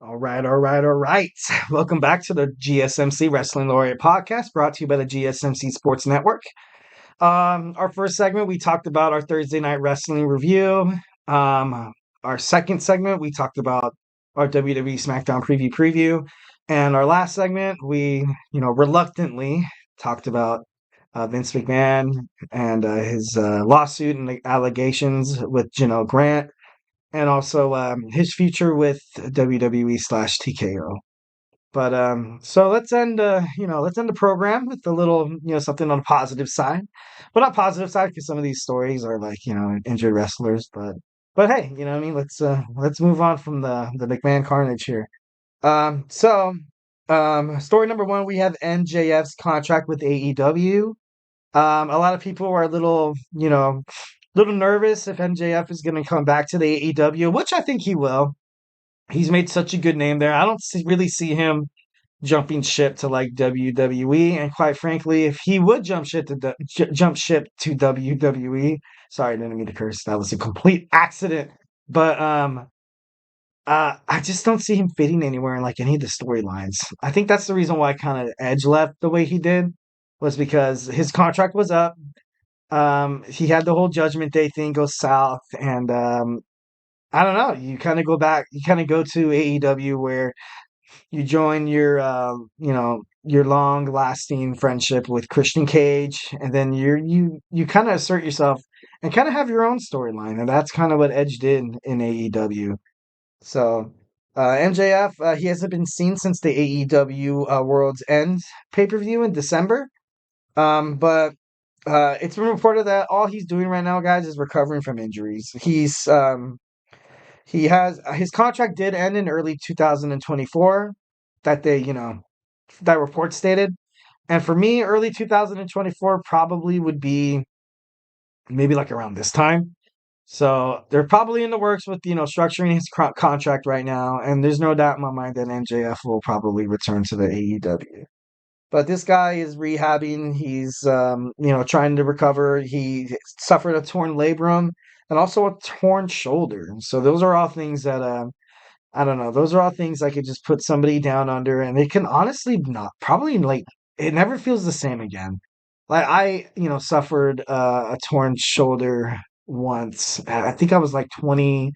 All right. Welcome back to the GSMC Wrestling Laureate Podcast, brought to you by the GSMC Sports Network. Our first segment, we talked about our Thursday night wrestling review. Our second segment, we talked about our WWE SmackDown preview. And our last segment, we, reluctantly talked about Vince McMahon and his lawsuit and the allegations with Janelle Grant, and also his future with WWE/TKO. But so let's end the program with a little, something on the positive side. Well, not positive side because some of these stories are like, injured wrestlers, but hey, what I mean, let's move on from the McMahon carnage here. Story number one, we have MJF's contract with AEW. A lot of people are a little nervous if MJF is going to come back to the AEW, which I think he will. He's made such a good name there. I don't really see him jumping ship to like WWE. And quite frankly, if he would jump ship to WWE, sorry, I didn't mean to curse. That was a complete accident. But I just don't see him fitting anywhere in like any of the storylines. I think that's the reason why kind of Edge left the way he did, was because his contract was up. He had the whole Judgment Day thing go south, and I don't know. You kind of go back. You kind of go to AEW where you join your long-lasting friendship with Christian Cage, and then you kind of assert yourself and kind of have your own storyline, and that's kind of what Edge did in AEW. So MJF, he hasn't been seen since the AEW World's End pay-per-view in December. But it's been reported that all he's doing right now, guys, is recovering from injuries. He has his contract did end in early 2024. That that report stated. And for me, early 2024 probably would be maybe like around this time. So they're probably in the works with structuring his contract right now, and there's no doubt in my mind that MJF will probably return to the AEW. But this guy is rehabbing. He's trying to recover. He suffered a torn labrum and also a torn shoulder. So those are all things that I don't know. Those are all things I could just put somebody down under, and it can honestly not probably like it never feels the same again. Like I, suffered a torn shoulder once. I think I was like 21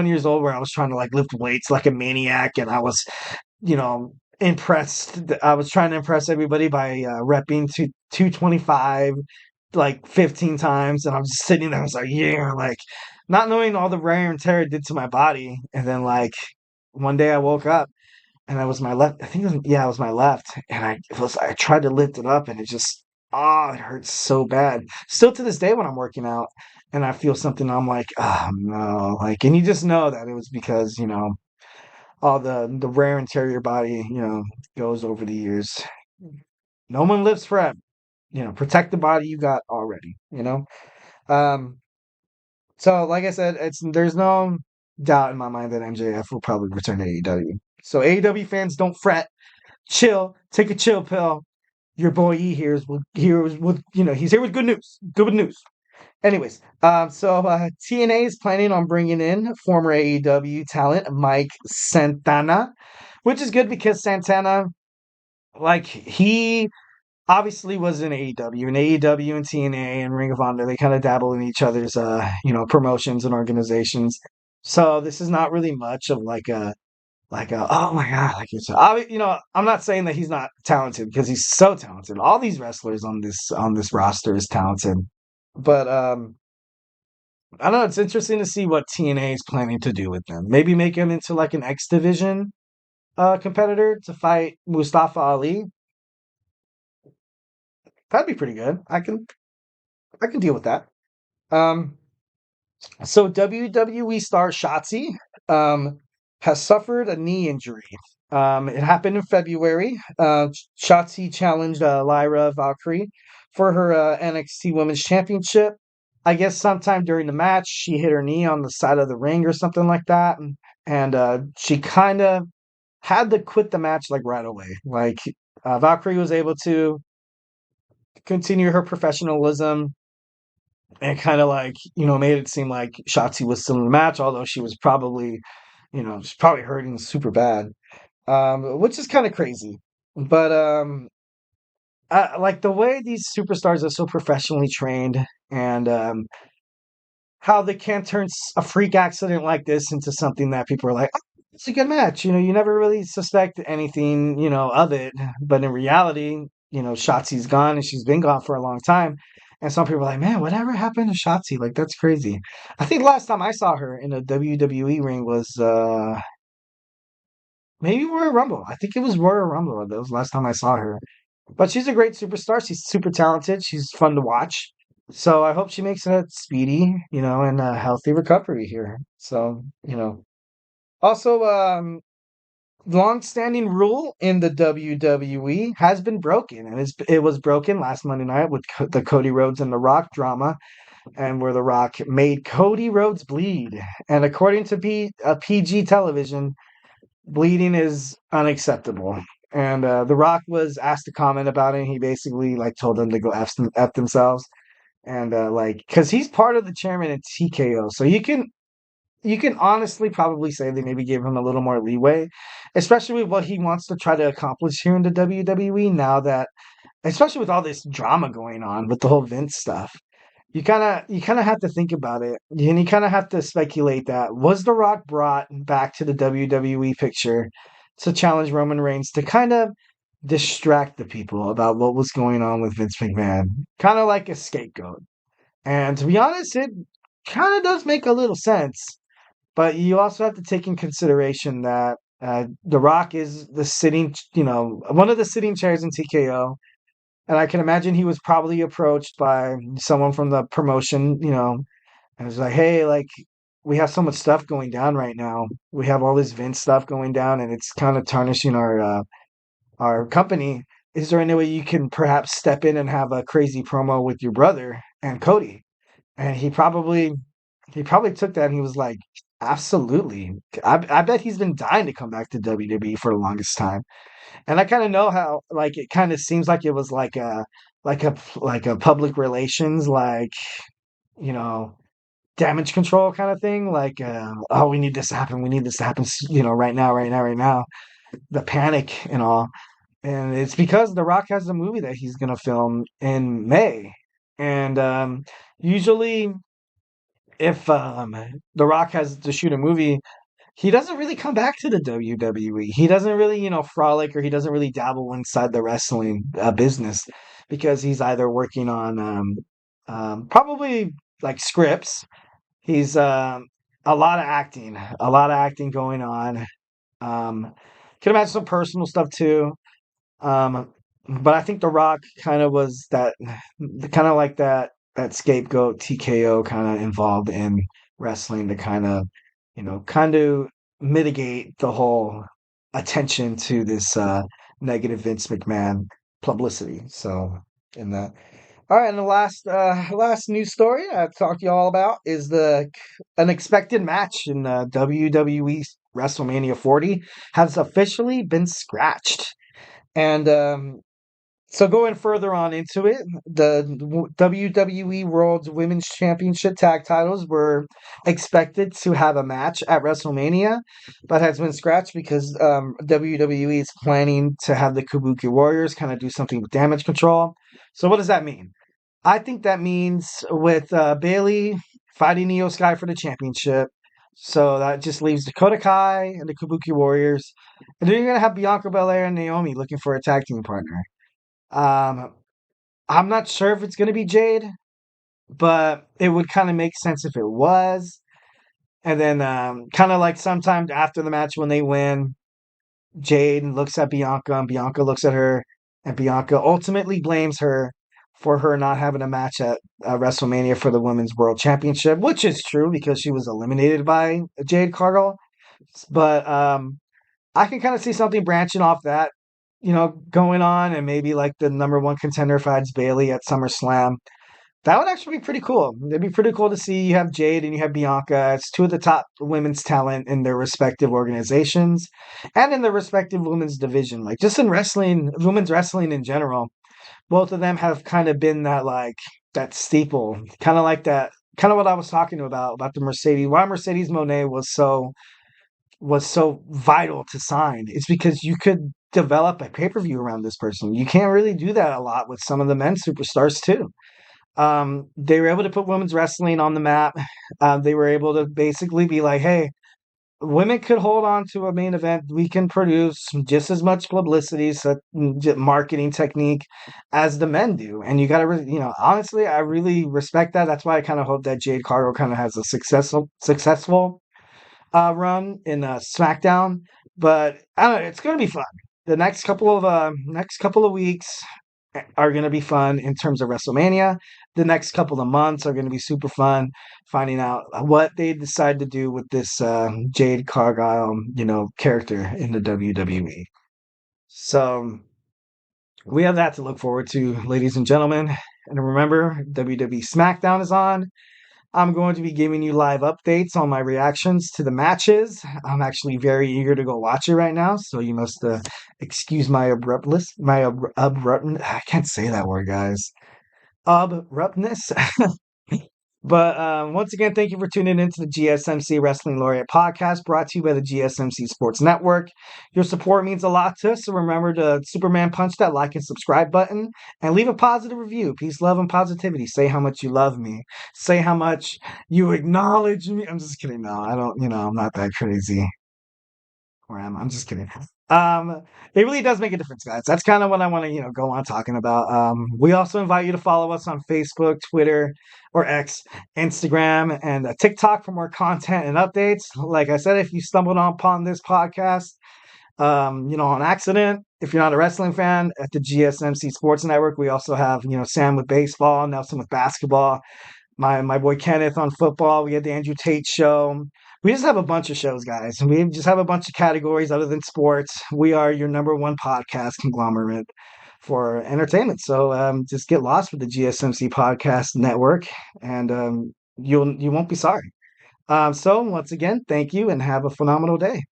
years old, where I was trying to like lift weights like a maniac, and I was, impressed. I was trying to impress everybody by repping to 225 like 15 times, and I'm just sitting there. I was like, yeah, like not knowing all the wear and tear it did to my body. And then like one day I woke up and I was my left. I think it was my left, and I tried to lift it up, and it just it hurts so bad. Still to this day when I'm working out and I feel something, I'm like, oh no, like, and you just know that it was because all the wear and tear your body goes over the years. No one lives forever. Protect the body you got already. Um, so like I said, there's no doubt in my mind that MJF will probably return to AEW. So AEW fans, don't fret, chill, take a chill pill. Your boy E he's here with good news. Good news. Anyways, TNA is planning on bringing in former AEW talent Mike Santana, which is good because Santana, like, he obviously was in AEW, and AEW and TNA and Ring of Honor, they kind of dabble in each other's, promotions and organizations. So this is not really much of oh my god, like I'm not saying that he's not talented, because he's so talented. All these wrestlers on this roster is talented, but I don't know. It's interesting to see what TNA is planning to do with them. Maybe make him into like an X Division competitor to fight Mustafa Ali. That'd be pretty good. I can deal with that. Um, so WWE star Shotzi has suffered a knee injury. It happened in February. Shotzi challenged Lyra Valkyrie for her NXT Women's Championship. I guess sometime during the match, she hit her knee on the side of the ring or something like that, and she kind of had to quit the match like right away. Like Valkyrie was able to continue her professionalism and kind of like made it seem like Shotzi was still in the match, although she was probably she's probably hurting super bad, which is kind of crazy. But like the way these superstars are so professionally trained, and how they can turn a freak accident like this into something that people are like, oh, it's a good match. You never really suspect anything, of it. But in reality, Shotzi's gone and she's been gone for a long time. And some people are like, man, whatever happened to Shotzi? Like, that's crazy. I think the last time I saw her in a WWE ring was maybe Royal Rumble. I think it was Royal Rumble. That was the last time I saw her. But she's a great superstar. She's super talented. She's fun to watch. So I hope she makes a speedy, and a healthy recovery here. So, also, long-standing rule in the WWE has been broken, and it was broken last Monday night with the Cody Rhodes and The Rock drama, and where The Rock made Cody Rhodes bleed. And according to PG television, bleeding is unacceptable. And The Rock was asked to comment about it. And he basically like told them to go f themselves, and like because he's part of the chairman at TKO, so you can honestly probably say they maybe gave him a little more leeway, especially with what he wants to try to accomplish here in the WWE now that, especially with all this drama going on with the whole Vince stuff. You kind of have to think about it, and you kind of have to speculate that was The Rock brought back to the WWE picture to challenge Roman Reigns to kind of distract the people about what was going on with Vince McMahon, kind of like a scapegoat. And to be honest, it kind of does make a little sense, but you also have to take in consideration that The Rock is the sitting, one of the sitting chairs in TKO. And I can imagine he was probably approached by someone from the promotion, and was like, hey, like, we have so much stuff going down right now. We have all this Vince stuff going down, and it's kind of tarnishing our company. Is there any way you can perhaps step in and have a crazy promo with your brother and Cody? And he probably took that and he was like, absolutely. I bet he's been dying to come back to WWE for the longest time. And I kind of know how, like, it kind of seems like it was like a public relations, like, you know damage control kind of thing, like, oh, we need this to happen, we need this to happen, right now, right now, right now, the panic and all. And it's because The Rock has a movie that he's gonna film in May. And usually if The Rock has to shoot a movie, he doesn't really come back to the WWE. He doesn't really, frolic, or he doesn't really dabble inside the wrestling business, because he's either working on probably like scripts. He's a lot of acting going on. Can imagine some personal stuff too. Um, but I think The Rock kind of was kind of like that scapegoat TKO kind of involved in wrestling to kind of mitigate the whole attention to this negative Vince McMahon publicity. So in that. All right, and the last news story I talked to you all about is the unexpected match in WWE WrestleMania 40 has officially been scratched. And so going further on into it, the WWE World Women's Championship tag titles were expected to have a match at WrestleMania, but has been scratched because WWE is planning to have the Kabuki Warriors kind of do something with damage control. So what does that mean? I think that means with Bailey fighting Io Sky for the championship. So that just leaves Dakota Kai and the Kabuki Warriors. And then you're going to have Bianca Belair and Naomi looking for a tag team partner. Um, I'm not sure if it's going to be Jade, but it would kind of make sense if it was. And then kind of like sometimes after the match when they win, Jade looks at Bianca and Bianca looks at her, and Bianca ultimately blames her for her not having a match at WrestleMania for the Women's World Championship, which is true because she was eliminated by Jade Cargill. But I can kind of see something branching off that, going on, and maybe like the number one contender fights Bailey at SummerSlam. That would actually be pretty cool. It'd be pretty cool to see you have Jade and you have Bianca. It's two of the top women's talent in their respective organizations and in their respective women's division. Like just in wrestling, women's wrestling in general, both of them have kind of been that steeple, kind of like that, kind of what I was talking about the Mercedes. Why Mercedes Moné was so was so vital to sign. It's because you could develop a pay-per-view around this person. You can't really do that a lot with some of the men's superstars too. They were able to put women's wrestling on the map. They were able to basically be like, hey, women could hold on to a main event. We can produce just as much publicity, so marketing technique as the men do. And you got to, honestly, I really respect that. That's why I kind of hope that Jade Cargill kind of has a successful run in SmackDown. But I don't know, it's going to be fun. The next couple of weeks are going to be fun in terms of WrestleMania. The next couple of months are going to be super fun, finding out what they decide to do with this Jade Cargill, character in the WWE. So we have that to look forward to, ladies and gentlemen. And remember, WWE SmackDown is on. I'm going to be giving you live updates on my reactions to the matches. I'm actually very eager to go watch it right now, so you must excuse my abruptness. I can't say that word, guys. Abruptness. But once again, thank you for tuning into the GSMC Wrestling Laureate Podcast, brought to you by the GSMC Sports Network. Your support means a lot to us, so remember to Superman punch that like and subscribe button and leave a positive review. Peace, love, and positivity. Say how much you love me. Say how much you acknowledge me. I'm just kidding. No, I don't, I'm not that crazy. Or am I? I'm just kidding. Um, it really does make a difference, guys. That's kind of what I want to, go on talking about. We also invite you to follow us on Facebook, Twitter, or X, Instagram, and TikTok for more content and updates. Like I said, if you stumbled upon this podcast, on accident, if you're not a wrestling fan, at the GSMC Sports Network, we also have, Sam with baseball, Nelson with basketball, my boy Kenneth on football. We had the Andrew Tate show. We just have a bunch of shows, guys. We just have a bunch of categories other than sports. We are your number one podcast conglomerate for entertainment. So just get lost with the GSMC Podcast Network, and you won't be sorry. So once again, thank you and have a phenomenal day.